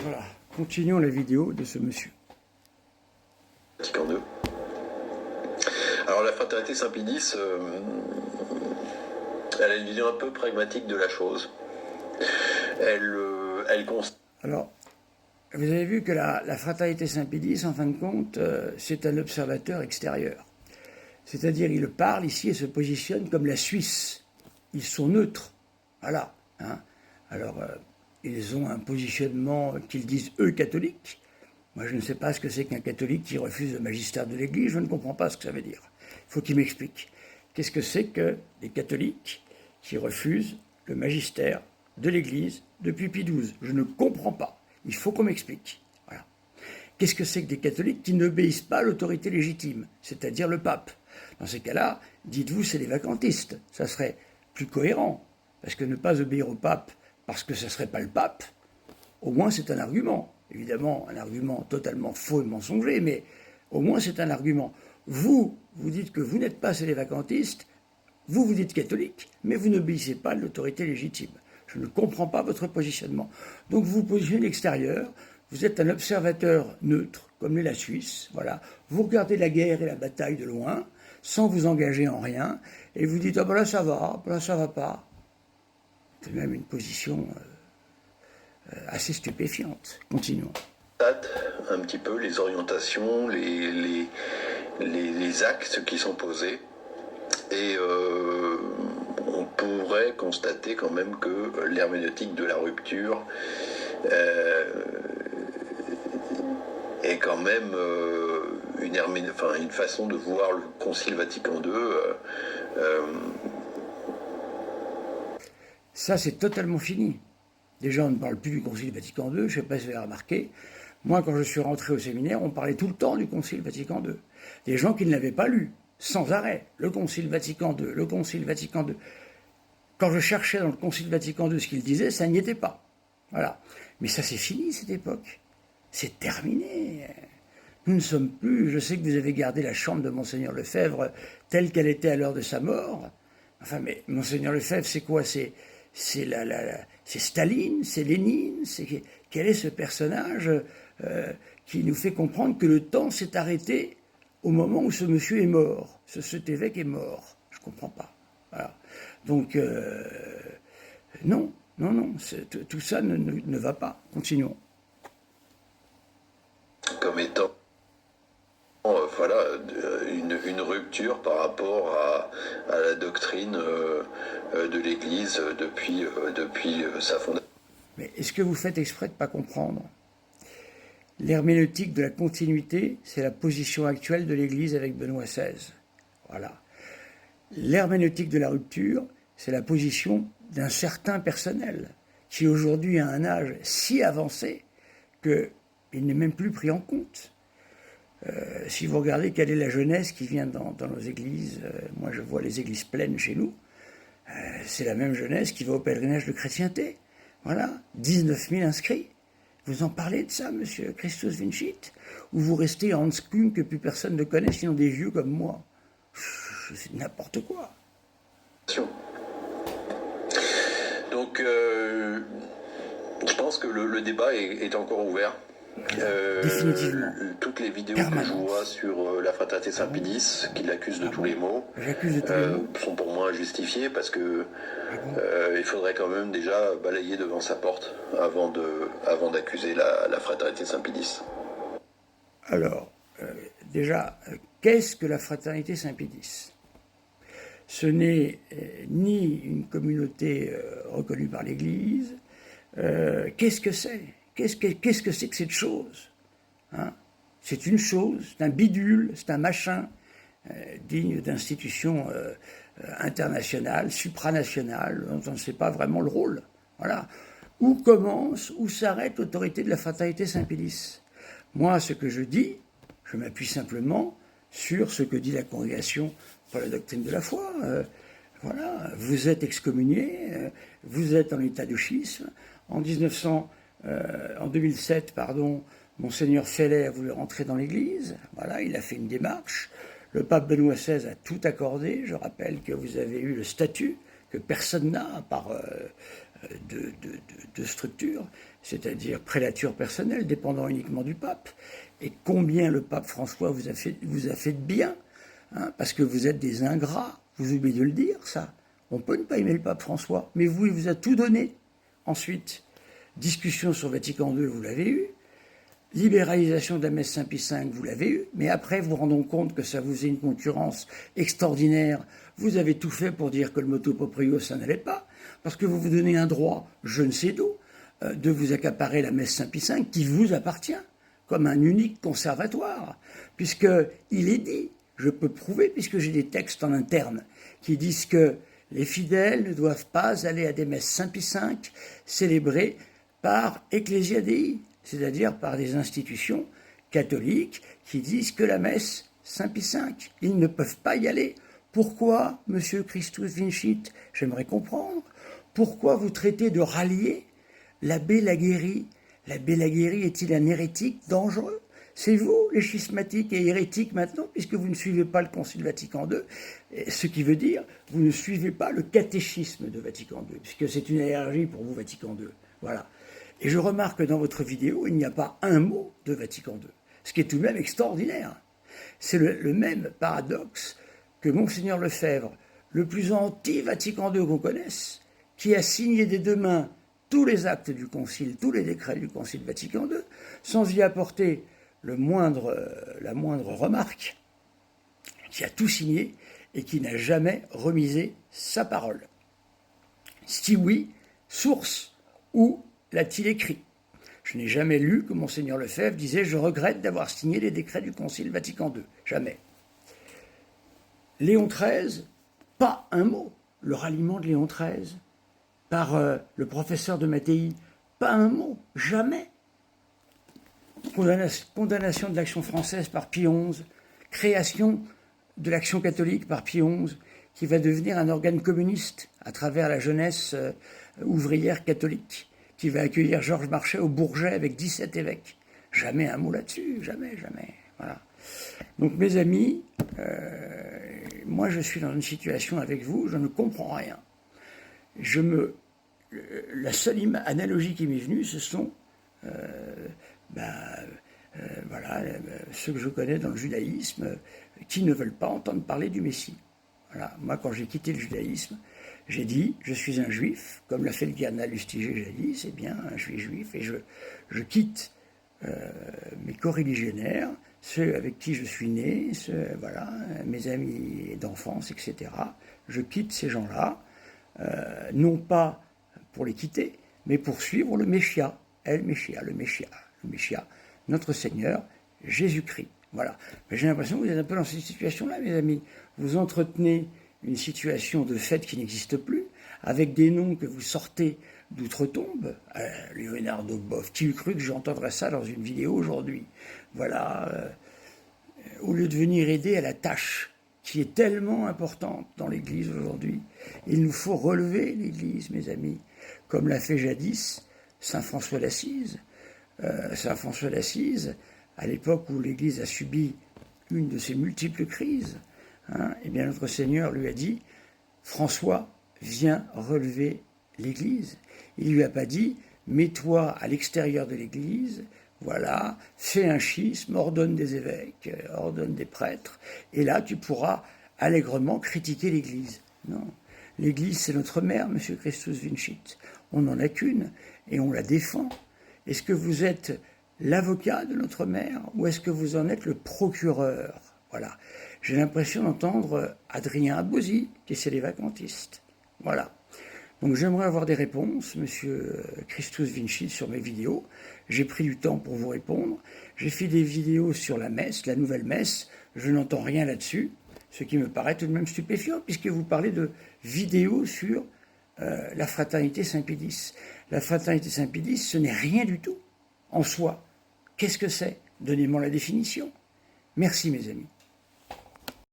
Voilà, continuons la vidéo de ce monsieur. Vatican II. Alors la fraternité Saint-Pédis, elle a une vision un peu pragmatique de la chose. Elle constate. Alors, vous avez vu que la fraternité Saint-Pédis, en fin de compte, c'est un observateur extérieur. C'est-à-dire, il parle ici et se positionne comme la Suisse. Ils sont neutres. Voilà. Hein. Alors, ils ont un positionnement qu'ils disent, eux, catholiques. Moi, je ne sais pas ce que c'est qu'un catholique qui refuse le magistère de l'Église. Je ne comprends pas ce que ça veut dire. Il faut qu'il m'explique. Qu'est-ce que c'est que les catholiques qui refusent le magistère de l'Église depuis Pie XII? Je ne comprends pas. Il faut qu'on m'explique. Voilà. Qu'est-ce que c'est que des catholiques qui n'obéissent pas à l'autorité légitime, c'est-à-dire le pape? Dans ces cas-là, dites-vous, c'est les vacantistes. Ça serait plus cohérent. Parce que ne pas obéir au pape parce que ce ne serait pas le pape, au moins c'est un argument. Évidemment, un argument totalement faux et mensonger, mais au moins c'est un argument. Vous dites que vous n'êtes pas, c'est les vacantistes, vous dites catholique, mais vous n'obéissez pas à l'autorité légitime. Je ne comprends pas votre positionnement. Donc vous vous positionnez à l'extérieur, vous êtes un observateur neutre, comme l'est la Suisse, voilà. Vous regardez la guerre et la bataille de loin, sans vous engager en rien, et vous dites « Ah ben là ça va pas ». C'est même une position assez stupéfiante. Continuons. Un petit peu les orientations, les axes qui sont posés. Et on pourrait constater quand même que l'herméneutique de la rupture est quand même une façon de voir le Concile Vatican II. Ça, c'est totalement fini. Les gens ne parlent plus du Concile Vatican II, je ne sais pas si vous avez remarqué. Moi, quand je suis rentré au séminaire, on parlait tout le temps du Concile Vatican II. Des gens qui ne l'avaient pas lu, sans arrêt. Le Concile Vatican II, le Concile Vatican II. Quand je cherchais dans le Concile Vatican II ce qu'il disait, ça n'y était pas. Voilà. Mais ça, c'est fini, cette époque. C'est terminé. Nous ne sommes plus... Je sais que vous avez gardé la chambre de Monseigneur Lefebvre telle qu'elle était à l'heure de sa mort. Enfin, mais Monseigneur Lefebvre, c'est quoi? C'est Staline, c'est Lénine, quel est ce personnage qui nous fait comprendre que le temps s'est arrêté au moment où ce monsieur est mort, cet évêque est mort? Je ne comprends pas. Voilà. Donc, non, tout ça ne va pas. Continuons. Comme étant une rupture par rapport à la doctrine de l'Église depuis sa fondation. Mais est-ce que vous faites exprès de ne pas comprendre? L'herméneutique de la continuité, c'est la position actuelle de l'Église avec Benoît XVI. Voilà. L'herméneutique de la rupture, c'est la position d'un certain personnel qui aujourd'hui a un âge si avancé qu'il n'est même plus pris en compte. Si vous regardez quelle est la jeunesse qui vient dans nos églises, moi je vois les églises pleines chez nous, c'est la même jeunesse qui va au pèlerinage de chrétienté. Voilà, 19 000 inscrits. Vous en parlez de ça, monsieur Christus Vincit? Ou vous restez Hans Kuhn que plus personne ne connaît, sinon des vieux comme moi? C'est n'importe quoi. Donc, je pense que le débat est encore ouvert. Définitivement. Toutes les vidéos que je vois sur la fraternité Saint-Pédis, qui l'accusent de tous les maux, sont pour moi injustifiées parce que il faudrait quand même déjà balayer devant sa porte avant d'accuser la fraternité Saint-Pédis. Alors, déjà, qu'est-ce que la fraternité Saint-Pédis? Ce n'est ni une communauté reconnue par l'Église. Qu'est-ce que c'est? Qu'est-ce que c'est que cette chose? Hein? C'est une chose, c'est un bidule, c'est un machin digne d'institutions internationales, supranationales, dont on ne sait pas vraiment le rôle. Voilà. Où commence, où s'arrête l'autorité de la fraternité Saint-Pédis? Moi, ce que je dis, je m'appuie simplement sur ce que dit la congrégation pour la doctrine de la foi. Voilà, vous êtes excommunié, vous êtes en état de schisme. En 2007, Monseigneur Feller a voulu rentrer dans l'Église. Voilà, il a fait une démarche. Le pape Benoît XVI a tout accordé. Je rappelle que vous avez eu le statut que personne n'a, à part de structure, c'est-à-dire prélature personnelle, dépendant uniquement du pape. Et combien le pape François vous a fait de bien, hein, parce que vous êtes des ingrats, vous oubliez de le dire, ça. On peut ne pas aimer le pape François, mais vous, il vous a tout donné. Ensuite, discussion sur Vatican II, vous l'avez eu. Libéralisation de la messe Saint-Pie V, vous l'avez eu. Mais après, vous vous rendez compte que ça vous faisait une concurrence extraordinaire. Vous avez tout fait pour dire que le motu proprio, ça n'allait pas. Parce que vous vous donnez un droit, je ne sais d'où, de vous accaparer la messe Saint-Pie V qui vous appartient, comme un unique conservatoire. Puisqu'il est dit, je peux prouver, puisque j'ai des textes en interne, qui disent que les fidèles ne doivent pas aller à des messes Saint-Pie V célébrées par Ecclesia Dei, c'est-à-dire par des institutions catholiques qui disent que la messe Saint-Pie V, ils ne peuvent pas y aller. Pourquoi, monsieur Christus Vincit, j'aimerais comprendre, pourquoi vous traitez de rallier l'abbé Laguérie? L'abbé Laguérie est-il un hérétique dangereux? C'est vous, les schismatiques et hérétiques maintenant, puisque vous ne suivez pas le Concile Vatican II, ce qui veut dire vous ne suivez pas le catéchisme de Vatican II, puisque c'est une allergie pour vous, Vatican II. Voilà. Et je remarque que dans votre vidéo, il n'y a pas un mot de Vatican II, ce qui est tout de même extraordinaire. C'est le même paradoxe que Monseigneur Lefebvre, le plus anti-Vatican II qu'on connaisse, qui a signé des deux mains tous les actes du Concile, tous les décrets du Concile Vatican II, sans y apporter la moindre remarque, qui a tout signé et qui n'a jamais remisé sa parole. Si oui, source, où l'a-t-il écrit? Je n'ai jamais lu que Monseigneur Lefebvre disait « Je regrette d'avoir signé les décrets du Concile Vatican II ». Jamais. Léon XIII, pas un mot. Le ralliement de Léon XIII par le professeur de Mattei, pas un mot, jamais. Condamnation de l'action française par Pie XI, création de l'action catholique par Pie XI, qui va devenir un organe communiste à travers la jeunesse ouvrière catholique, qui va accueillir Georges Marchais au Bourget avec 17 évêques. Jamais un mot là-dessus, jamais, jamais. Voilà. Donc mes amis, moi je suis dans une situation avec vous, je ne comprends rien. La seule analogie qui m'est venue, ce sont ceux que je connais dans le judaïsme qui ne veulent pas entendre parler du Messie. Voilà. Moi, quand j'ai quitté le judaïsme, j'ai dit, je suis un juif, comme l'a fait le cardinal Lustiger jadis, eh bien, je suis juif, et je quitte mes coreligionnaires, ceux avec qui je suis né, mes amis d'enfance, etc. Je quitte ces gens-là, non pas pour les quitter, mais pour suivre le Messia, le Messia, notre Seigneur, Jésus-Christ. Voilà. Mais j'ai l'impression que vous êtes un peu dans cette situation-là, mes amis. Vous entretenez une situation de fait qui n'existe plus, avec des noms que vous sortez d'outre-tombe. Leonardo Boff, qui eût cru que j'entendrais ça dans une vidéo aujourd'hui? Voilà. Au lieu de venir aider à la tâche qui est tellement importante dans l'Église aujourd'hui, il nous faut relever l'Église, mes amis, comme l'a fait jadis Saint François d'Assise. Saint François d'Assise, à l'époque où l'Église a subi une de ses multiples crises, eh bien notre Seigneur lui a dit « François, viens relever l'Église ». Il ne lui a pas dit « Mets-toi à l'extérieur de l'Église, voilà, fais un schisme, ordonne des évêques, ordonne des prêtres, et là tu pourras allègrement critiquer l'Église ». Non, l'Église c'est notre mère, monsieur Christus Vincit. On n'en a qu'une et on la défend. Est-ce que vous êtes l'avocat de notre mère ou est-ce que vous en êtes le procureur? Voilà. J'ai l'impression d'entendre Adrien Abosi, qui est célévacantiste. Voilà. Donc j'aimerais avoir des réponses, monsieur Christus Vincit, sur mes vidéos. J'ai pris du temps pour vous répondre. J'ai fait des vidéos sur la messe, la nouvelle messe. Je n'entends rien là-dessus, ce qui me paraît tout de même stupéfiant, puisque vous parlez de vidéos sur la fraternité Saint-Pie X. La fraternité Saint-Pie X, ce n'est rien du tout en soi. Qu'est-ce que c'est? Donnez-moi la définition. Merci mes amis.